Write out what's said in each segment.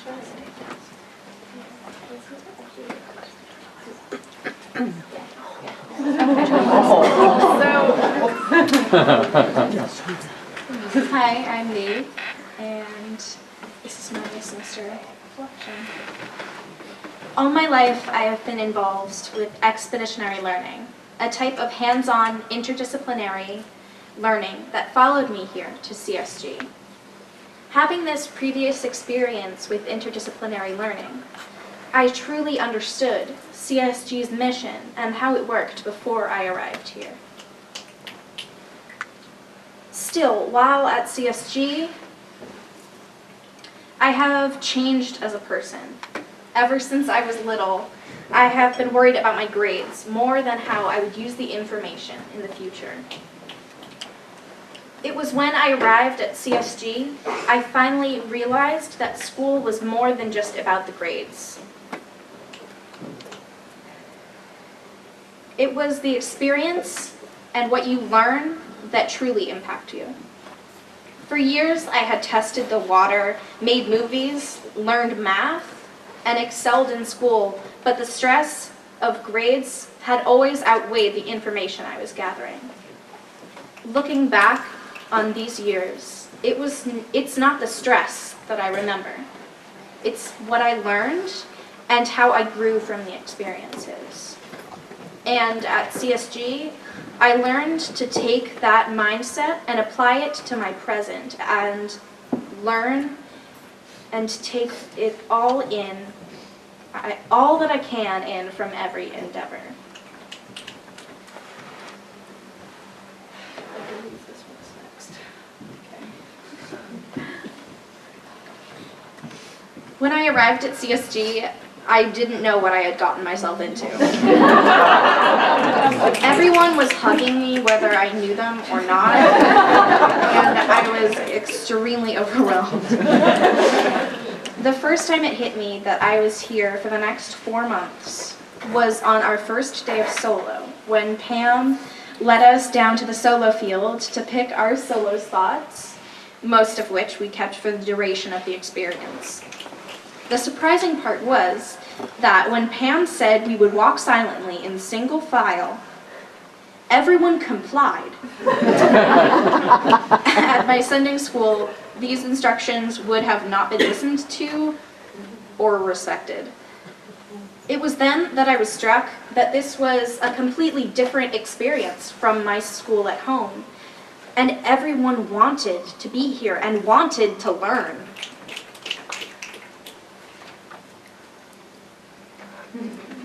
Hi, I'm Maeve, and this is my semester collection. All my life, I have been involved with expeditionary learning, a type of hands-on interdisciplinary learning that followed me here to CSG. Having this previous experience with interdisciplinary learning, I truly understood CSG's mission and how it worked before I arrived here. Still, while at CSG, I have changed as a person. Ever since I was little, I have been worried about my grades more than how I would use the information in the future. It was when I arrived at CSG, I finally realized that school was more than just about the grades. It was the experience and what you learn that truly impact you. For years, I had tested the water, made movies, learned math, and excelled in school, but the stress of grades had always outweighed the information I was gathering. Looking back on these years, it's not the stress that I remember. It's what I learned and how I grew from the experiences. And at CSG, I learned to take that mindset and apply it to my present and learn and take it all in, all that I can in from every endeavor. I believe this one's next. Okay. When I arrived at CSG, I didn't know what I had gotten myself into. Everyone was hugging me whether I knew them or not, and I was extremely overwhelmed. The first time it hit me that I was here for the next 4 months was on our first day of solo, when Pam led us down to the solo field to pick our solo spots, most of which we kept for the duration of the experience. The surprising part was that when Pam said we would walk silently in single file, everyone complied. At my Sunday school, these instructions would have not been listened to or respected. It was then that I was struck that this was a completely different experience from my school at home, and everyone wanted to be here and wanted to learn.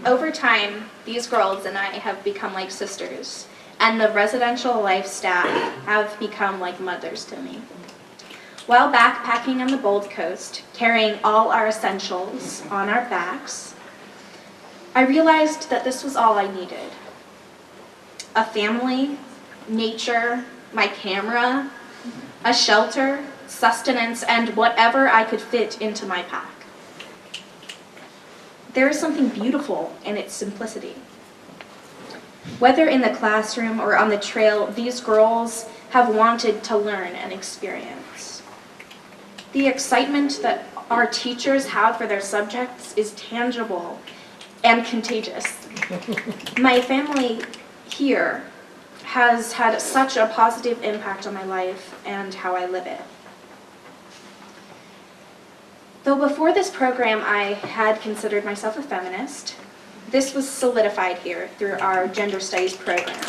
Over time, these girls and I have become like sisters, and the residential life staff have become like mothers to me. While backpacking on the Gold Coast, carrying all our essentials on our backs, I realized that this was all I needed. A family, nature, my camera, a shelter, sustenance, and whatever I could fit into my pack. There is something beautiful in its simplicity. Whether in the classroom or on the trail, these girls have wanted to learn and experience. The excitement that our teachers have for their subjects is tangible and contagious. My family here has had such a positive impact on my life and how I live it. Though before this program I had considered myself a feminist, this was solidified here through our gender studies program,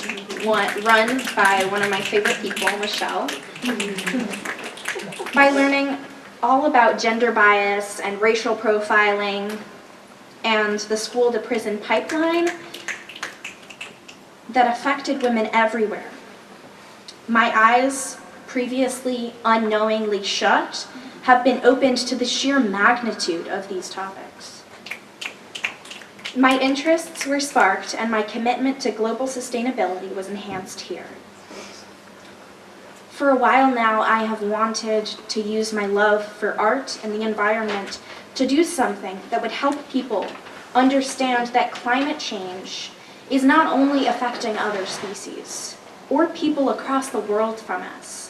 run by one of my favorite people, Michelle. By learning all about gender bias and racial profiling and the school-to-prison pipeline that affected women everywhere, my eyes, previously unknowingly shut, have been opened to the sheer magnitude of these topics. My interests were sparked and my commitment to global sustainability was enhanced here. For a while now, I have wanted to use my love for art and the environment to do something that would help people understand that climate change is not only affecting other species or people across the world from us.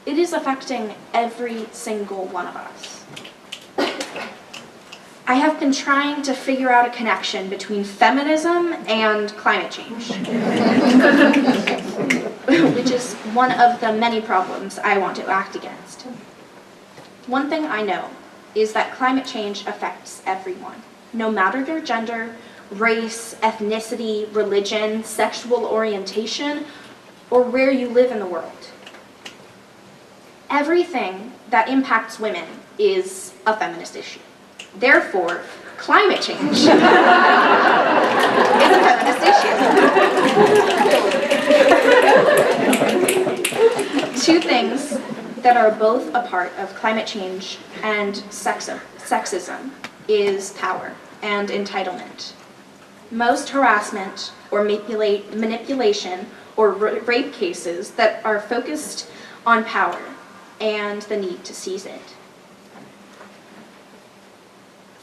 It is affecting every single one of us. I have been trying to figure out a connection between feminism and climate change, which is one of the many problems I want to act against. One thing I know is that climate change affects everyone, no matter their gender, race, ethnicity, religion, sexual orientation, or where you live in the world. Everything that impacts women is a feminist issue. Therefore, climate change is a feminist issue. Two things that are both a part of climate change and sexism is power and entitlement. Most harassment or manipulation or rape cases that are focused on power and the need to seize it.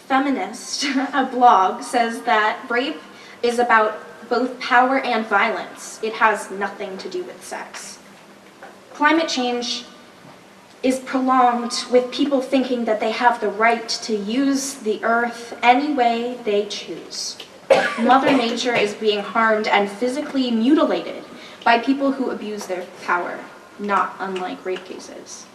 Feminist, a blog, says that rape is about both power and violence. It has nothing to do with sex. Climate change is prolonged with people thinking that they have the right to use the earth any way they choose. Mother Nature is being harmed and physically mutilated by people who abuse their power, not unlike rape cases.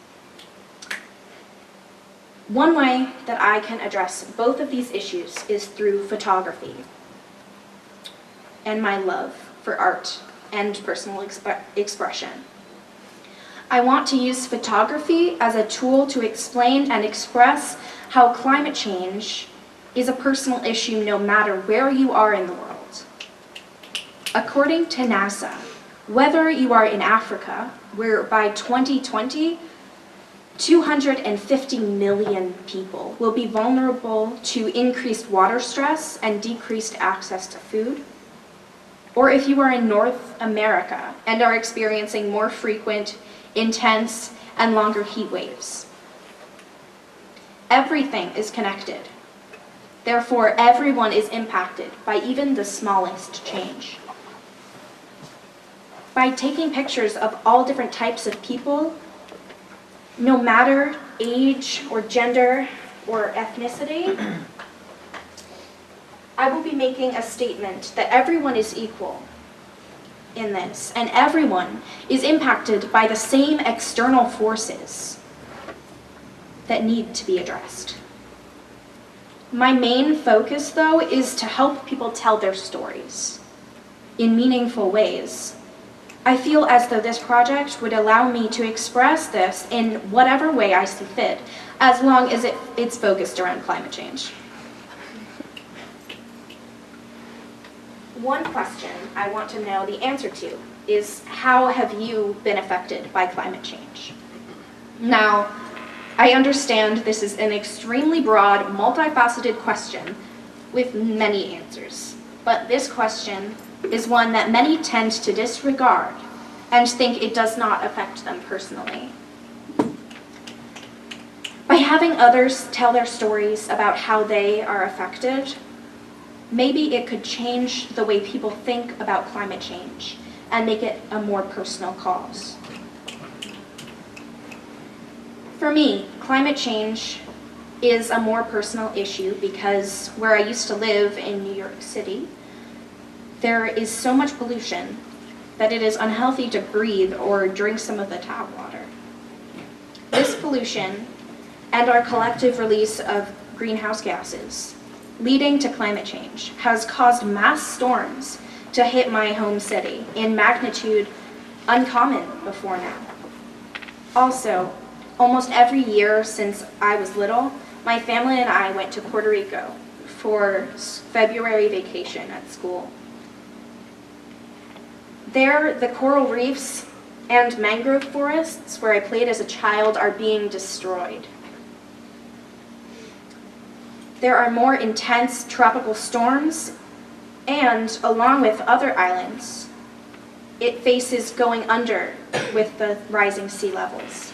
One way that I can address both of these issues is through photography and my love for art and personal expression. I want to use photography as a tool to explain and express how climate change is a personal issue no matter where you are in the world. According to NASA, whether you are in Africa, where by 2020, 250 million people will be vulnerable to increased water stress and decreased access to food, or if you are in North America and are experiencing more frequent, intense, and longer heat waves. Everything is connected. Therefore, everyone is impacted by even the smallest change. By taking pictures of all different types of people, no matter age or gender or ethnicity, I will be making a statement that everyone is equal in this, and everyone is impacted by the same external forces that need to be addressed. My main focus, though, is to help people tell their stories in meaningful ways. I feel as though this project would allow me to express this in whatever way I see fit, as long as it's focused around climate change. One question I want to know the answer to is, how have you been affected by climate change? Now, I understand this is an extremely broad, multifaceted question with many answers, but this question is one that many tend to disregard and think it does not affect them personally. By having others tell their stories about how they are affected, maybe it could change the way people think about climate change and make it a more personal cause. For me, climate change is a more personal issue because where I used to live in New York City, there is so much pollution that it is unhealthy to breathe or drink some of the tap water. This pollution and our collective release of greenhouse gases leading to climate change has caused mass storms to hit my home city in magnitude uncommon before now. Also, almost every year since I was little, my family and I went to Puerto Rico for February vacation at school. There, the coral reefs and mangrove forests where I played as a child are being destroyed. There are more intense tropical storms, and along with other islands, it faces going under with the rising sea levels.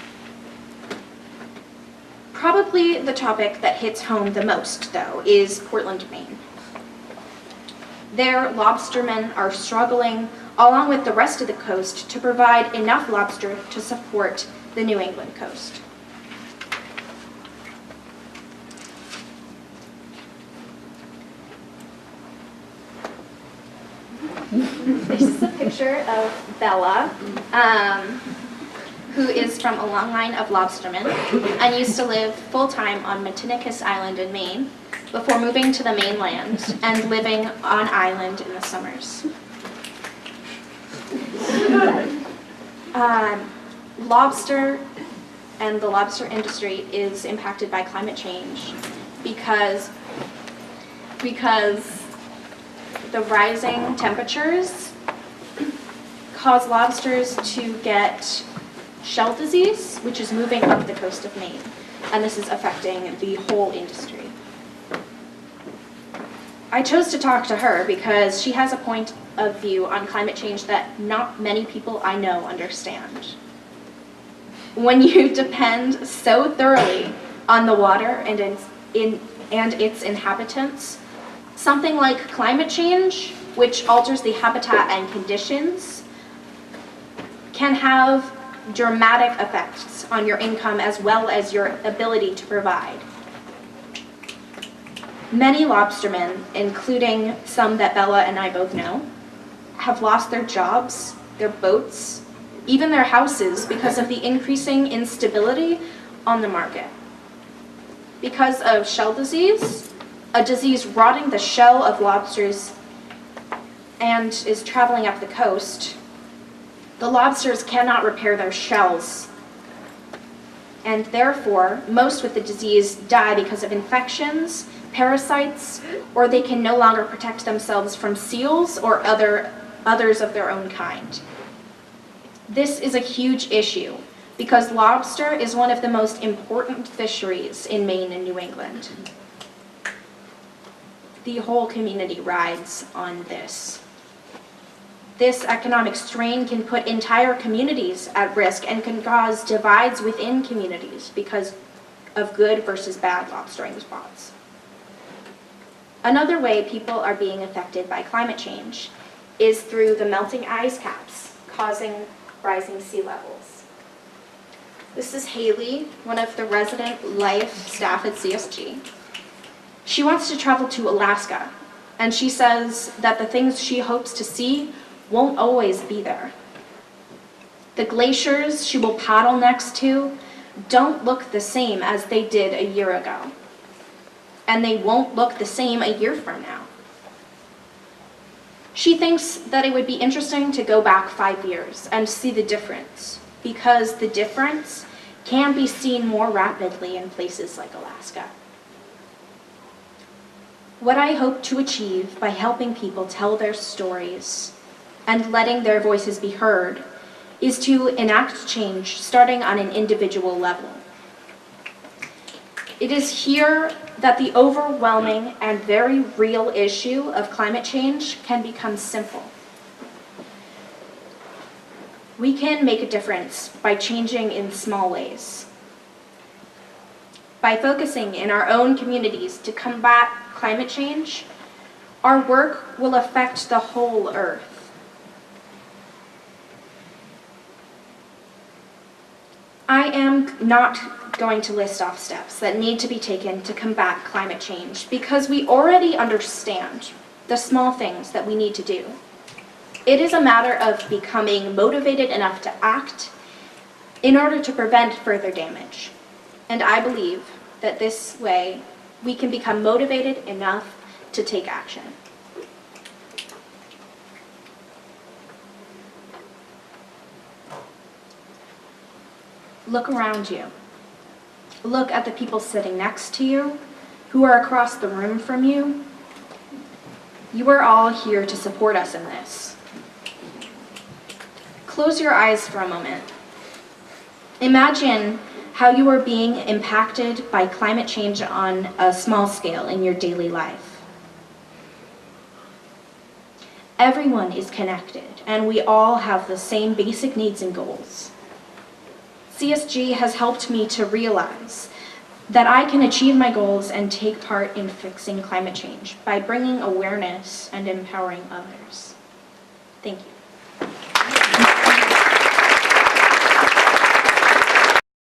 Probably the topic that hits home the most, though, is Portland, Maine. There, lobstermen are struggling, along with the rest of the coast, to provide enough lobster to support the New England coast. This is a picture of Bella, who is from a long line of lobstermen and used to live full-time on Matinicus Island in Maine before moving to the mainland and living on island in the summers. Lobster and the lobster industry is impacted by climate change because the rising temperatures cause lobsters to get shell disease, which is moving up the coast of Maine, and this is affecting the whole industry. I chose to talk to her because she has a point of view on climate change that not many people I know understand. When you depend so thoroughly on the water and its inhabitants, something like climate change, which alters the habitat and conditions, can have dramatic effects on your income as well as your ability to provide. Many lobstermen, including some that Bella and I both know, have lost their jobs, their boats, even their houses because of the increasing instability on the market. Because of shell disease, a disease rotting the shell of lobsters and is traveling up the coast, the lobsters cannot repair their shells. And therefore, most with the disease die because of infections, parasites, or they can no longer protect themselves from seals or others of their own kind. This is a huge issue because lobster is one of the most important fisheries in Maine and New England. The whole community rides on this. This economic strain can put entire communities at risk and can cause divides within communities because of good versus bad lobstering spots. Another way people are being affected by climate change is through the melting ice caps causing rising sea levels. This is Haley, one of the resident life staff at CSG. She wants to travel to Alaska, and she says that the things she hopes to see won't always be there. The glaciers she will paddle next to don't look the same as they did a year ago, and they won't look the same a year from now. She thinks that it would be interesting to go back 5 years and see the difference, because the difference can be seen more rapidly in places like Alaska. What I hope to achieve by helping people tell their stories and letting their voices be heard is to enact change starting on an individual level. It is here that the overwhelming and very real issue of climate change can become simple. We can make a difference by changing in small ways. By focusing in our own communities to combat climate change, our work will affect the whole Earth. I am not going to list off steps that need to be taken to combat climate change because we already understand the small things that we need to do. It is a matter of becoming motivated enough to act in order to prevent further damage. And I believe that this way we can become motivated enough to take action. Look around you. Look at the people sitting next to you, who are across the room from you. You are all here to support us in this. Close your eyes for a moment. Imagine how you are being impacted by climate change on a small scale in your daily life. Everyone is connected, and we all have the same basic needs and goals. CSG has helped me to realize that I can achieve my goals and take part in fixing climate change by bringing awareness and empowering others. Thank you.